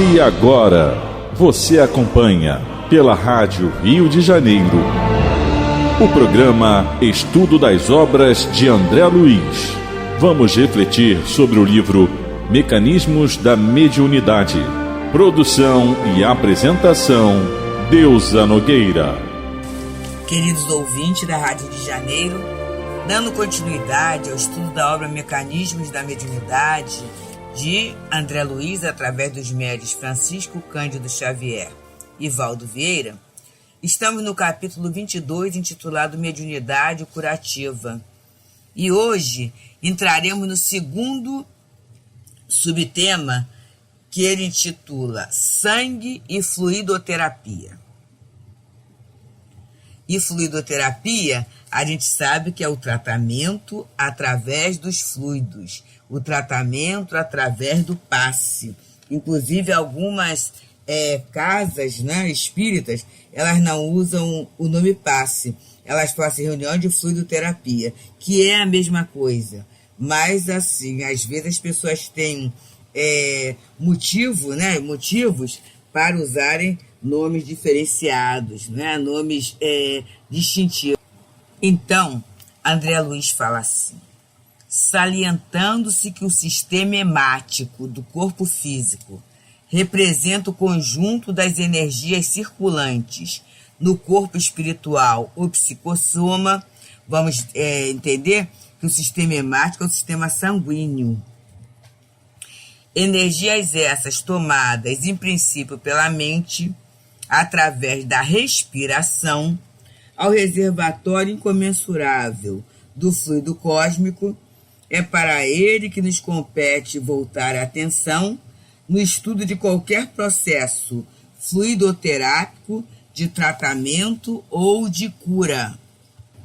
E agora, você acompanha pela Rádio Rio de Janeiro o programa Estudo das Obras de André Luiz. Vamos refletir sobre o livro Mecanismos da Mediunidade. Produção e apresentação, Deusa Nogueira. Queridos ouvintes da Rádio Rio de Janeiro, dando continuidade ao estudo da obra Mecanismos da Mediunidade de André Luiz, através dos médiuns Francisco Cândido Xavier e Valdo Vieira, estamos no capítulo 22, intitulado Mediunidade Curativa. E hoje entraremos no segundo subtema, que ele intitula Sangue e Fluidoterapia. E fluidoterapia, a gente sabe que é o tratamento através dos fluidos, o tratamento através do passe. Inclusive, algumas casas, né, espíritas, elas não usam o nome passe, elas fazem reunião de fluidoterapia, que é a mesma coisa. Mas, assim, às vezes as pessoas têm motivos para usarem nomes diferenciados, né? Nomes distintivos. Então, André Luiz fala assim: salientando-se que o sistema hemático do corpo físico representa o conjunto das energias circulantes no corpo espiritual ou psicossoma, vamos entender que o sistema hemático é o sistema sanguíneo. Energias essas tomadas, em princípio, pela mente, através da respiração, ao reservatório incomensurável do fluido cósmico, é para ele que nos compete voltar a atenção no estudo de qualquer processo fluidoterápico de tratamento ou de cura.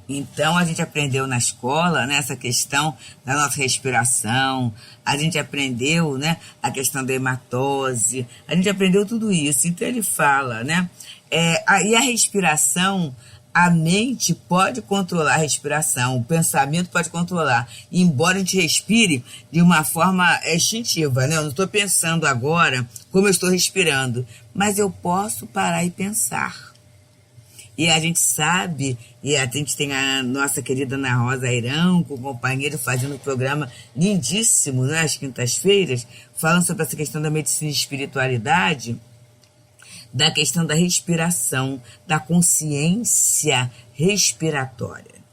Então, a gente aprendeu na escola, né, essa questão da nossa respiração, a gente aprendeu, né, a questão da hematose, a gente aprendeu tudo isso. Então, ele fala, né, e a respiração, a mente pode controlar a respiração, o pensamento pode controlar, embora a gente respire de uma forma instintiva, né? Eu não estou pensando agora como eu estou respirando, mas eu posso parar e pensar. E a gente sabe, e a gente tem a nossa querida Ana Rosa Airão, com o companheiro, fazendo um programa lindíssimo, né, às quintas-feiras, falando sobre essa questão da medicina e espiritualidade, da questão da respiração, da consciência respiratória.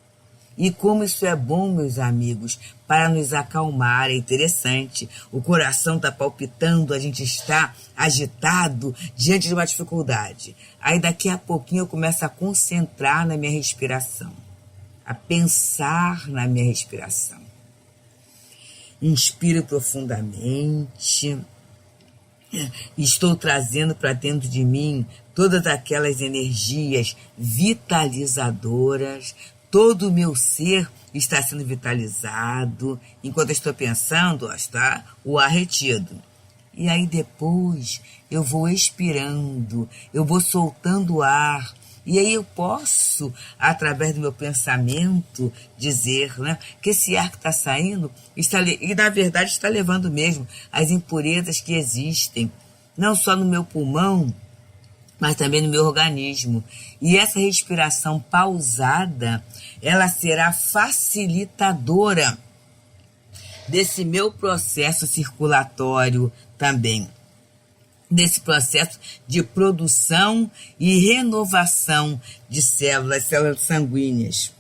E como isso é bom, meus amigos, para nos acalmar, é interessante. O coração está palpitando, a gente está agitado diante de uma dificuldade. Aí daqui a pouquinho eu começo a concentrar na minha respiração, a pensar na minha respiração. Inspiro profundamente. Estou trazendo para dentro de mim todas aquelas energias vitalizadoras. Todo o meu ser está sendo vitalizado. Enquanto eu estou pensando, está o ar retido. E aí depois eu vou expirando, eu vou soltando o ar. E aí eu posso, através do meu pensamento, dizer, né, que esse ar que está saindo, e na verdade está levando mesmo as impurezas que existem, não só no meu pulmão, mas também no meu organismo. E essa respiração pausada, ela será facilitadora desse meu processo circulatório também, desse processo de produção e renovação de células sanguíneas.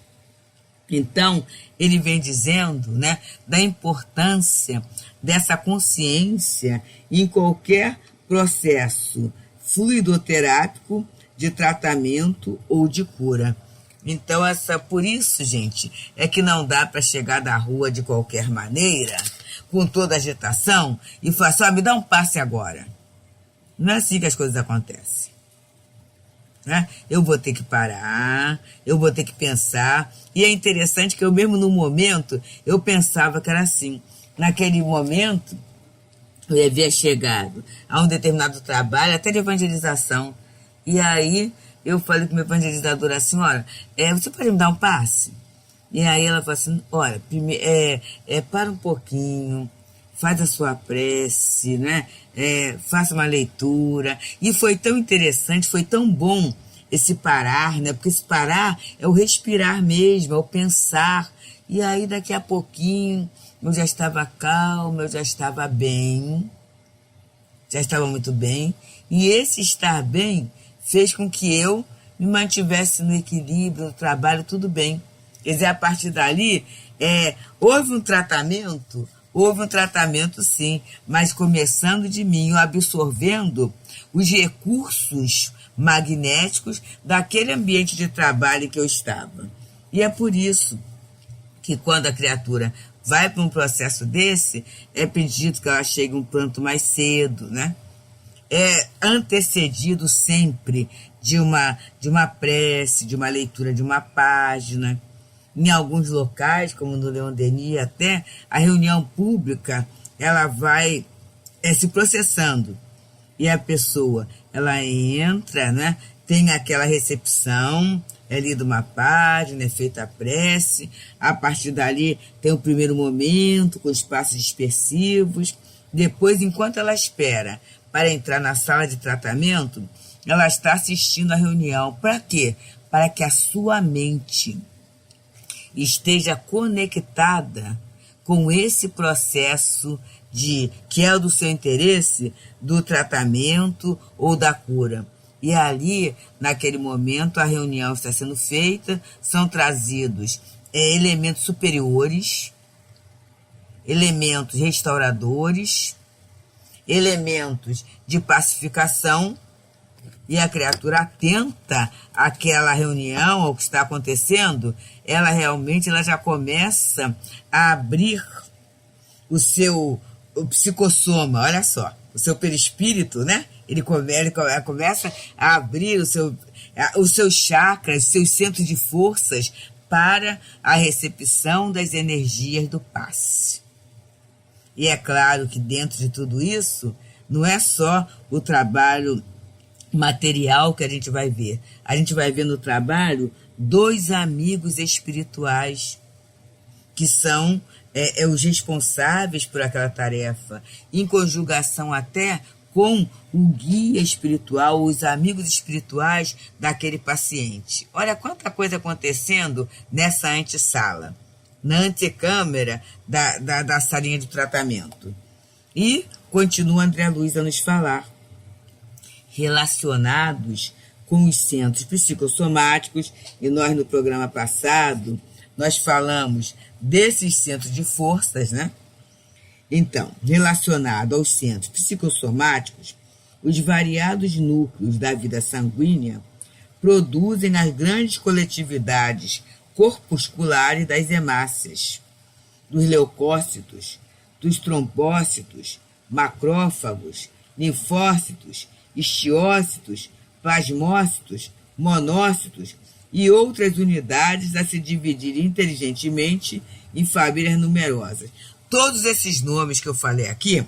Então, ele vem dizendo, né, da importância dessa consciência em qualquer processo fluidoterápico de tratamento ou de cura. Então, por isso, gente, é que não dá para chegar da rua de qualquer maneira, com toda a agitação, e falar assim, me dá um passe agora. Não é assim que as coisas acontecem. Né? Eu vou ter que parar, eu vou ter que pensar. E é interessante que eu mesmo no momento, eu pensava que era assim. Naquele momento, eu havia chegado a um determinado trabalho, até de evangelização. E aí, eu falei com o meu evangelizador assim, olha, você pode me dar um passe? E aí ela falou assim, olha, para um pouquinho, faz a sua prece, né? Faça uma leitura. E foi tão interessante, foi tão bom esse parar, né? Porque esse parar é o respirar mesmo, é o pensar. E aí, daqui a pouquinho, eu já estava calma, eu já estava bem, já estava muito bem. E esse estar bem fez com que eu me mantivesse no equilíbrio, no trabalho, tudo bem. Quer dizer, a partir dali, houve um tratamento sim, mas começando de mim, eu absorvendo os recursos magnéticos daquele ambiente de trabalho que eu estava. E é por isso que quando a criatura vai para um processo desse, é pedido que ela chegue um tanto mais cedo, né? É antecedido sempre de uma prece, de uma leitura de uma página. Em alguns locais, como no Leon Denis, até a reunião pública, ela vai se processando. E a pessoa, ela entra, né? Tem aquela recepção, é lida uma página, é feita a prece. A partir dali tem o primeiro momento, com os passos dispersivos. Depois, enquanto ela espera para entrar na sala de tratamento, ela está assistindo a reunião. Para quê? Para que a sua mente esteja conectada com esse processo que é o do seu interesse, do tratamento ou da cura. E ali, naquele momento, a reunião está sendo feita, são trazidos elementos superiores, elementos restauradores, elementos de pacificação, e a criatura atenta àquela reunião, ao que está acontecendo, ela já começa a abrir o psicossoma, olha só, o seu perispírito, né? Ele começa a abrir os seus chakras, os seus centros de forças para a recepção das energias do passe. E é claro que dentro de tudo isso, não é só o trabalho material que a gente vai ver. A gente vai ver no trabalho 2 amigos espirituais que são os responsáveis por aquela tarefa, em conjugação até com o guia espiritual, os amigos espirituais daquele paciente. Olha quanta coisa acontecendo nessa antessala, na antecâmara da salinha de tratamento. E continua André Luiz a nos falar, relacionados com os centros psicossomáticos, e nós no programa passado, nós falamos desses centros de forças, né? Então, relacionado aos centros psicossomáticos, os variados núcleos da vida sanguínea produzem as grandes coletividades corpusculares das hemácias, dos leucócitos, dos trombócitos, macrófagos, linfócitos, histiócitos, plasmócitos, monócitos e outras unidades a se dividir inteligentemente em famílias numerosas. Todos esses nomes que eu falei aqui,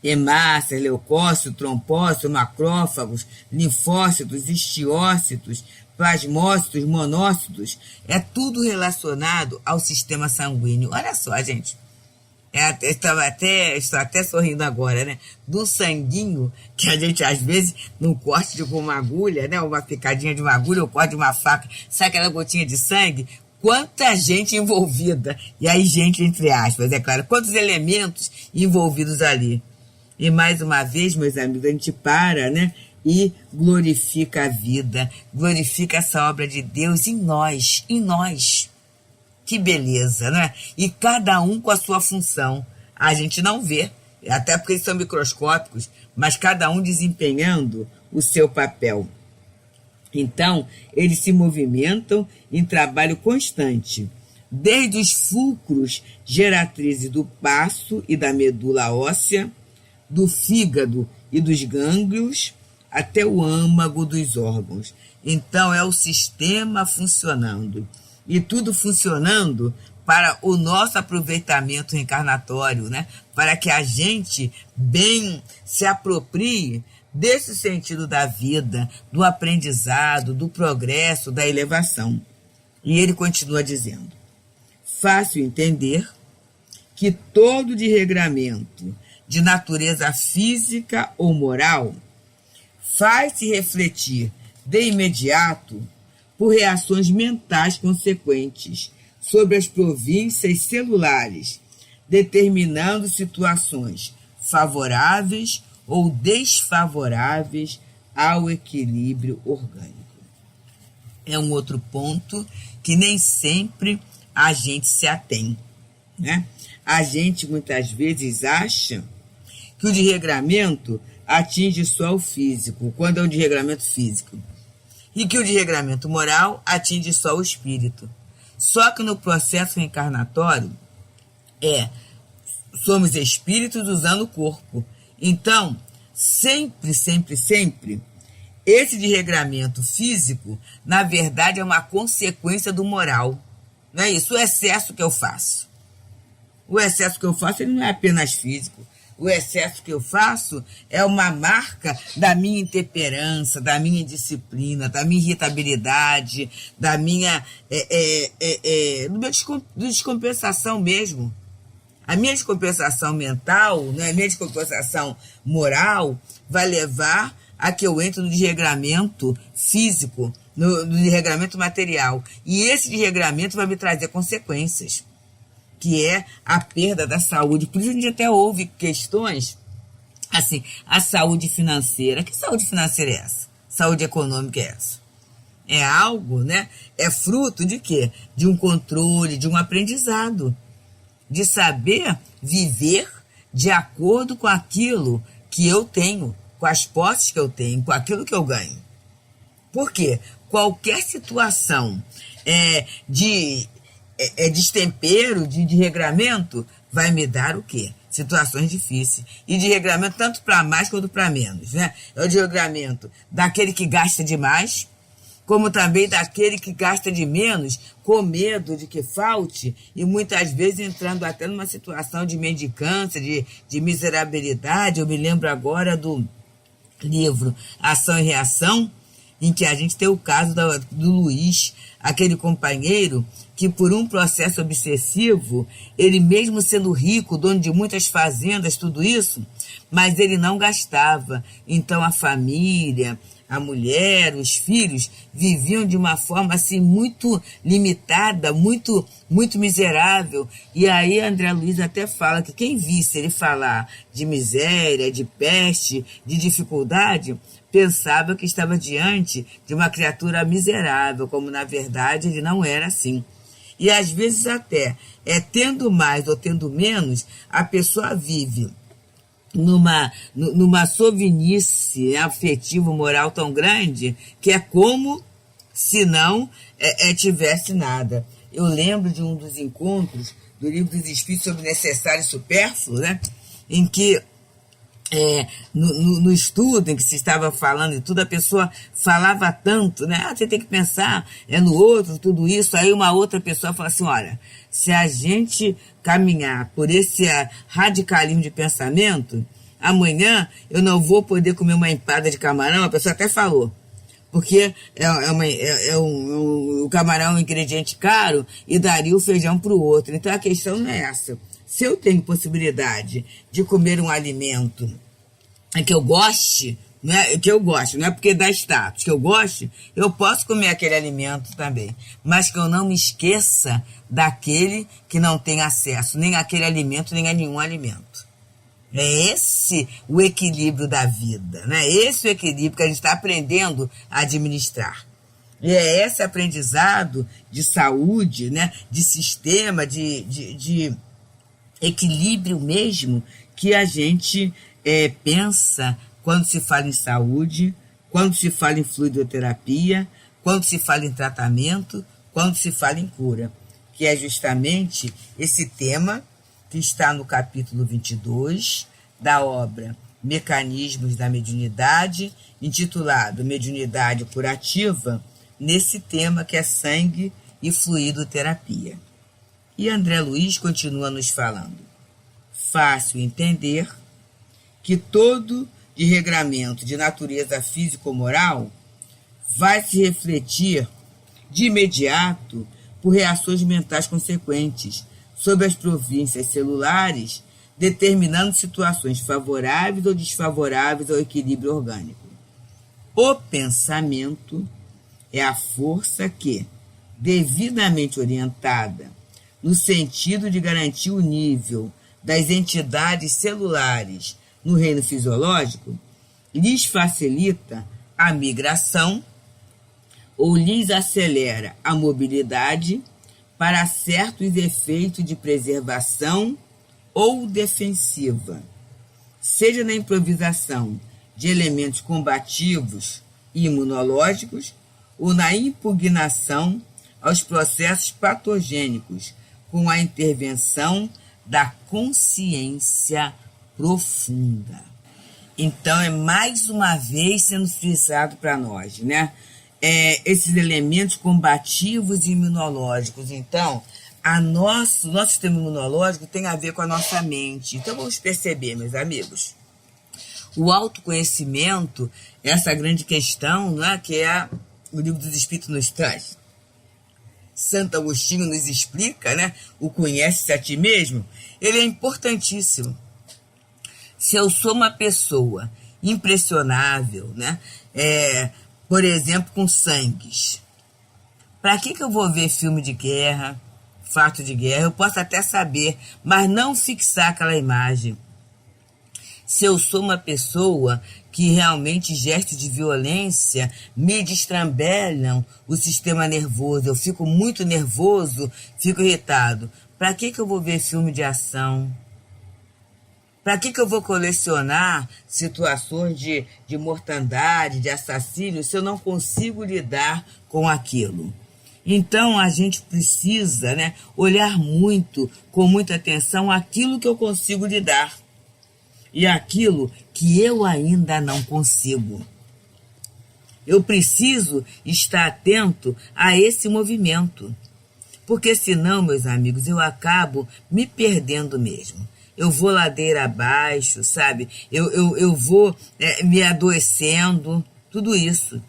hemácias, leucócitos, trombócitos, macrófagos, linfócitos, histiócitos, plasmócitos, monócitos, é tudo relacionado ao sistema sanguíneo. Olha só, gente. Estou até sorrindo agora, né? Do sanguinho que a gente, às vezes, num corte de uma agulha, né? Uma picadinha de uma agulha, ou corte de uma faca, sai aquela gotinha de sangue. Quanta gente envolvida. E aí, gente, entre aspas, é claro. Quantos elementos envolvidos ali. E, mais uma vez, meus amigos, a gente para, né? E glorifica a vida. Glorifica essa obra de Deus em nós. Em nós. Que beleza, né? E cada um com a sua função. A gente não vê, até porque eles são microscópicos, mas cada um desempenhando o seu papel. Então, eles se movimentam em trabalho constante, desde os fulcros geratrizes do baço e da medula óssea, do fígado e dos gânglios, até o âmago dos órgãos. Então, é o sistema funcionando. E tudo funcionando para o nosso aproveitamento reencarnatório, né? Para que a gente bem se aproprie desse sentido da vida, do aprendizado, do progresso, da elevação. E ele continua dizendo, fácil entender que todo desregramento de natureza física ou moral faz-se refletir de imediato por reações mentais consequentes sobre as províncias celulares, determinando situações favoráveis ou desfavoráveis ao equilíbrio orgânico. É um outro ponto que nem sempre a gente se atém, né? A gente muitas vezes acha que o desregramento atinge só o físico, quando é um desregramento físico, e que o desregramento moral atinge só o espírito. Só que no processo reencarnatório, somos espíritos usando o corpo. Então, sempre, esse desregramento físico, na verdade, é uma consequência do moral. Não é isso? O excesso que eu faço. O excesso que eu faço, ele não é apenas físico. O excesso que eu faço é uma marca da minha intemperança, da minha indisciplina, da minha irritabilidade, da minha descompensação mesmo. A minha descompensação mental, né, a minha descompensação moral vai levar a que eu entre no desregramento físico, no desregramento material. E esse desregramento vai me trazer consequências, que é a perda da saúde. Por isso a gente até ouve questões, assim, a saúde financeira. Que saúde financeira é essa? Saúde econômica é essa? É algo, né? É fruto de quê? De um controle, de um aprendizado, de saber viver de acordo com aquilo que eu tenho, com as posses que eu tenho, com aquilo que eu ganho. Por quê? Qualquer situação de destempero, de desregramento, vai me dar o quê? Situações difíceis. E desregramento tanto para mais quanto para menos, né? É o desregramento daquele que gasta demais, como também daquele que gasta de menos, com medo de que falte, e muitas vezes entrando até numa situação de mendicância, de miserabilidade. Eu me lembro agora do livro Ação e Reação, em que a gente tem o caso do Luiz, aquele companheiro que, por um processo obsessivo, ele mesmo sendo rico, dono de muitas fazendas, tudo isso, mas ele não gastava. Então a família, a mulher, os filhos viviam de uma forma assim muito limitada, muito miserável. E aí André Luiz até fala que quem visse ele falar de miséria, de peste, de dificuldade, pensava que estava diante de uma criatura miserável, como na verdade ele não era assim. E às vezes até, tendo mais ou tendo menos, a pessoa vive numa sovinice afetivo moral tão grande que é como se não tivesse nada. Eu lembro de um dos encontros do Livro dos Espíritos sobre necessário e supérfluo, né, em que no estudo em que se estava falando e tudo, a pessoa falava tanto, né? Você tem que pensar no outro, tudo isso. Aí uma outra pessoa fala assim, olha, se a gente caminhar por esse radicalismo de pensamento, amanhã eu não vou poder comer uma empada de camarão. A pessoa até falou, porque o camarão é um ingrediente caro e daria o feijão para o outro. Então a questão não é essa. Se eu tenho possibilidade de comer um alimento que eu goste, não é porque dá status, que eu goste, eu posso comer aquele alimento também, mas que eu não me esqueça daquele que não tem acesso nem àquele alimento, nem a nenhum alimento. É esse o equilíbrio da vida, né? Esse o equilíbrio que a gente está aprendendo a administrar. E é esse aprendizado de saúde, né? De sistema, de equilíbrio mesmo, que a gente pensa quando se fala em saúde, quando se fala em fluidoterapia, quando se fala em tratamento, quando se fala em cura, que é justamente esse tema que está no capítulo 22 da obra Mecanismos da Mediunidade, intitulado Mediunidade Curativa, nesse tema que é sangue e fluidoterapia. E André Luiz continua nos falando. Fácil entender que todo desregramento de natureza físico-moral vai se refletir de imediato por reações mentais consequentes, sobre as províncias celulares, determinando situações favoráveis ou desfavoráveis ao equilíbrio orgânico. O pensamento é a força que, devidamente orientada, no sentido de garantir o nível das entidades celulares no reino fisiológico, lhes facilita a migração ou lhes acelera a mobilidade para certos efeitos de preservação ou defensiva, seja na improvisação de elementos combativos e imunológicos ou na impugnação aos processos patogênicos com a intervenção da consciência profunda. Então, é mais uma vez sendo frisado para nós, né? Esses elementos combativos e imunológicos. Então, nosso sistema imunológico tem a ver com a nossa mente. Então, vamos perceber, meus amigos. O autoconhecimento, essa grande questão, né, que o Livro dos Espíritos nos traz. Santo Agostinho nos explica, né, o conhece-se a ti mesmo. Ele é importantíssimo. Se eu sou uma pessoa impressionável, né, por exemplo, com sangues, para que eu vou ver filme de guerra, fato de guerra? Eu posso até saber, mas não fixar aquela imagem. Se eu sou uma pessoa que realmente gestos de violência me destrambelam o sistema nervoso, eu fico muito nervoso, fico irritado, para que eu vou ver filme de ação? Para que eu vou colecionar situações de mortandade, de assassínio, se eu não consigo lidar com aquilo? Então, a gente precisa, né, olhar muito, com muita atenção, aquilo que eu consigo lidar e aquilo que eu ainda não consigo. Eu preciso estar atento a esse movimento, porque senão, meus amigos, eu acabo me perdendo mesmo. Eu vou ladeira abaixo, sabe? Eu vou me adoecendo, tudo isso.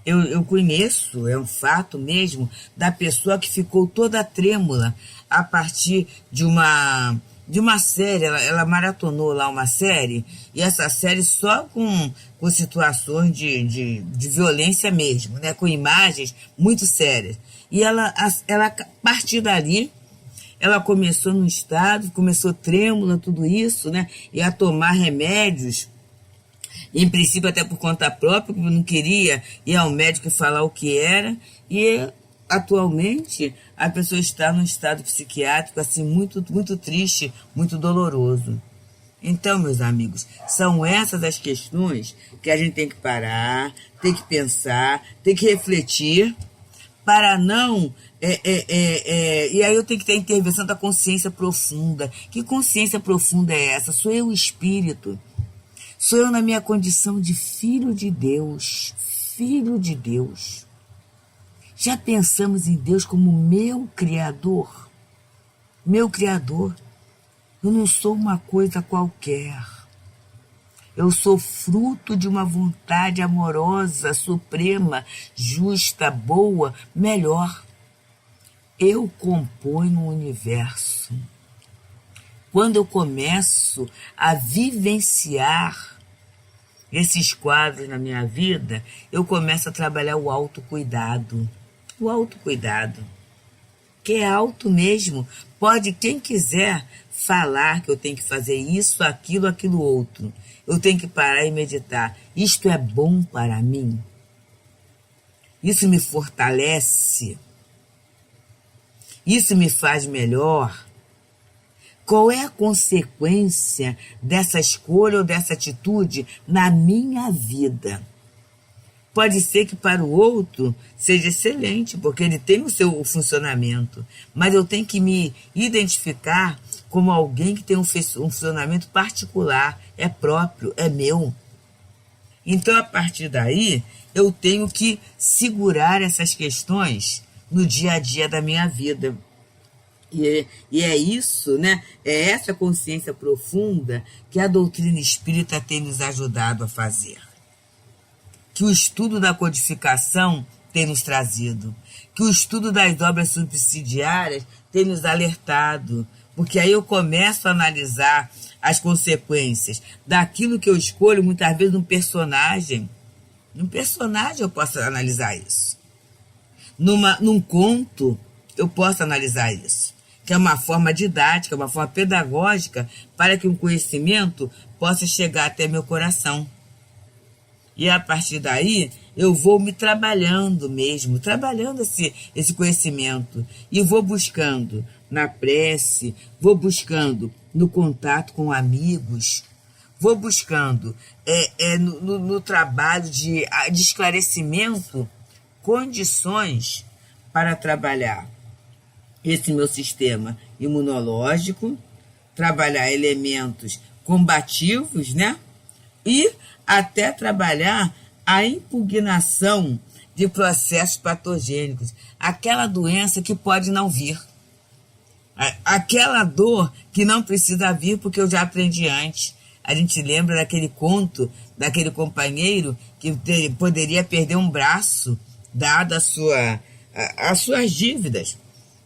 Eu conheço, é um fato mesmo, da pessoa que ficou toda trêmula a partir de uma série. Ela maratonou lá uma série, e essa série só com situações de violência mesmo, né? Com imagens muito sérias. E ela, a partir dali, ela começou num estado, começou trêmula, tudo isso, né? E a tomar remédios, em princípio até por conta própria, porque não queria ir ao médico e falar o que era. E atualmente a pessoa está num estado psiquiátrico assim muito, muito triste, muito doloroso. Então, meus amigos, são essas as questões que a gente tem que parar, tem que pensar, tem que refletir, para não... e aí eu tenho que ter a intervenção da consciência profunda. Que consciência profunda é essa? Sou eu o espírito. Sou eu na minha condição de filho de Deus. Filho de Deus. Já pensamos em Deus como meu Criador? Meu Criador. Eu não sou uma coisa qualquer. Eu sou fruto de uma vontade amorosa, suprema, justa, boa, melhor. Eu componho o universo. Quando eu começo a vivenciar esses quadros na minha vida, eu começo a trabalhar o autocuidado. O autocuidado, que é alto mesmo. Pode quem quiser falar que eu tenho que fazer isso, aquilo outro. Eu tenho que parar e meditar. Isto é bom para mim? Isso me fortalece? Isso me faz melhor? Qual é a consequência dessa escolha ou dessa atitude na minha vida? Pode ser que para o outro seja excelente, porque ele tem o seu funcionamento, mas eu tenho que me identificar como alguém que tem um funcionamento particular, é próprio, é meu. Então, a partir daí, eu tenho que segurar essas questões no dia a dia da minha vida. E é isso, né? É essa consciência profunda que a doutrina espírita tem nos ajudado a fazer. Que o estudo da codificação tem nos trazido. que o estudo das obras subsidiárias tem nos alertado, porque aí eu começo a analisar as consequências daquilo que eu escolho, muitas vezes num personagem. Num personagem eu posso analisar isso. Num conto eu posso analisar isso, que é uma forma didática, uma forma pedagógica para que um conhecimento possa chegar até meu coração. E a partir daí eu vou me trabalhando mesmo, trabalhando esse conhecimento. E vou buscando na prece, vou buscando no contato com amigos, vou buscando no trabalho de esclarecimento, condições para trabalhar esse meu sistema imunológico, trabalhar elementos combativos, né? E até trabalhar a impugnação de processos patogênicos, aquela doença que pode não vir, aquela dor que não precisa vir porque eu já aprendi antes. A gente lembra daquele conto, daquele companheiro que poderia perder um braço, dado as suas dívidas,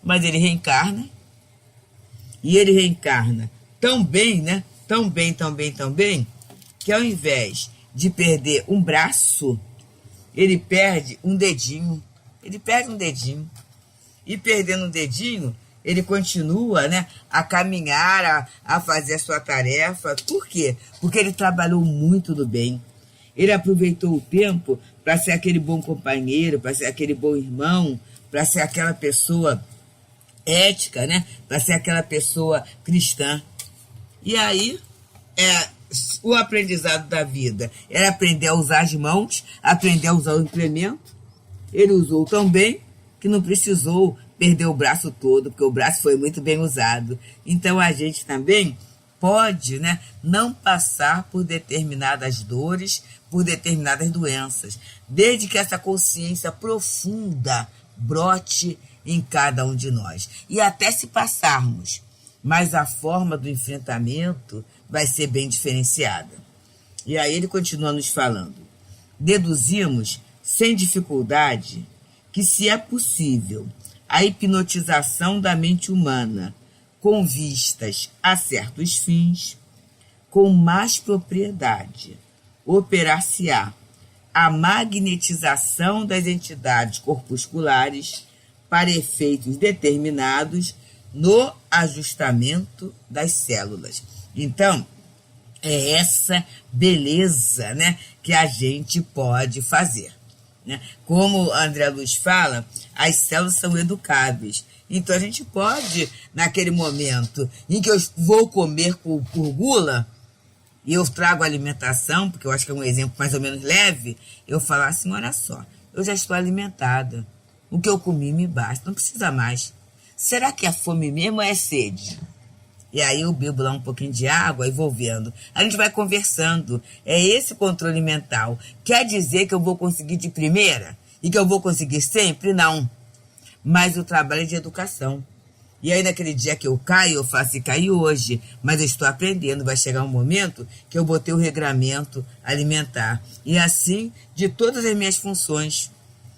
mas ele reencarna, e ele reencarna tão bem, né? Tão bem, que ao invés de perder um braço, ele perde um dedinho. Ele perde um dedinho. E perdendo um dedinho, ele continua, né, a caminhar, a fazer a sua tarefa. Por quê? Porque ele trabalhou muito do bem. Ele aproveitou o tempo para ser aquele bom companheiro, para ser aquele bom irmão, para ser aquela pessoa ética, né, para ser aquela pessoa cristã. E aí, o aprendizado da vida era aprender a usar as mãos, aprender a usar o implemento. Ele usou tão bem que não precisou perder o braço todo, porque o braço foi muito bem usado. Então a gente também pode, né, não passar por determinadas dores, por determinadas doenças, desde que essa consciência profunda brote em cada um de nós. E até se passarmos, mas a forma do enfrentamento vai ser bem diferenciada. E aí ele continua nos falando. Deduzimos, sem dificuldade, que se é possível a hipnotização da mente humana com vistas a certos fins, com mais propriedade, operar-se-á a magnetização das entidades corpusculares para efeitos determinados no ajustamento das células. Então, é essa beleza, né, que a gente pode fazer. Né? Como André Luiz fala, as células são educáveis. Então a gente pode, naquele momento em que eu vou comer por gula, e eu trago alimentação, porque eu acho que é um exemplo mais ou menos leve, eu falar assim, olha só, eu já estou alimentada, o que eu comi me basta, não precisa mais. Será que é fome mesmo ou é sede? E aí eu bebo lá um pouquinho de água e vou vendo. A gente vai conversando. É esse controle mental. Quer dizer que eu vou conseguir de primeira? E que eu vou conseguir sempre? Não. Mas o trabalho é de educação. E aí naquele dia que eu caio, eu faço e caí hoje. Mas eu estou aprendendo. Vai chegar um momento que eu botei o regramento alimentar. E assim, de todas as minhas funções.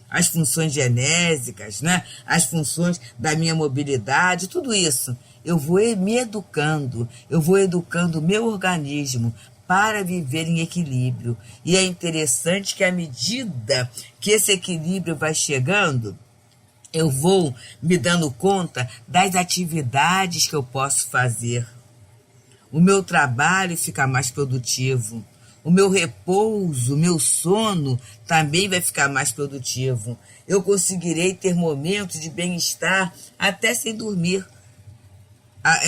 As funções genésicas, né? As funções da minha mobilidade, tudo isso. Eu vou me educando, eu vou educando o meu organismo para viver em equilíbrio. E é interessante que à medida que esse equilíbrio vai chegando, eu vou me dando conta das atividades que eu posso fazer. O meu trabalho fica mais produtivo. O meu repouso, o meu sono também vai ficar mais produtivo. Eu conseguirei ter momentos de bem-estar até sem dormir.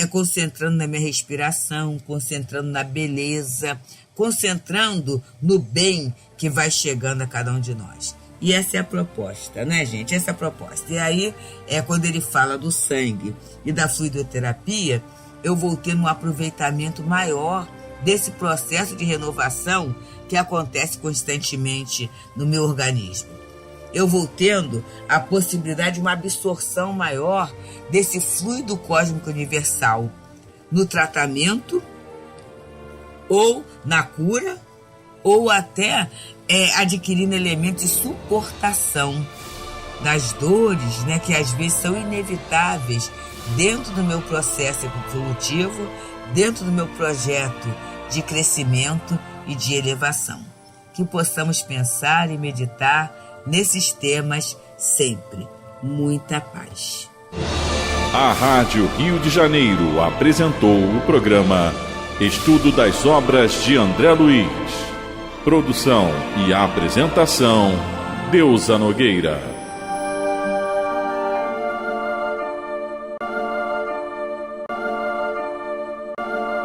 Concentrando na minha respiração, concentrando na beleza, concentrando no bem que vai chegando a cada um de nós. E essa é a proposta, né, gente? Essa é a proposta. E aí, quando ele fala do sangue e da fluidoterapia, eu vou ter um aproveitamento maior desse processo de renovação que acontece constantemente no meu organismo. Eu vou tendo a possibilidade de uma absorção maior desse fluido cósmico universal no tratamento, ou na cura, ou até adquirindo elementos de suportação. das dores, né, que às vezes são inevitáveis dentro do meu processo evolutivo, dentro do meu projeto de crescimento e de elevação. Que possamos pensar e meditar nesses temas sempre. Muita paz. A Rádio Rio de Janeiro apresentou o programa Estudo das Obras de André Luiz. Produção e apresentação, Deusa Nogueira.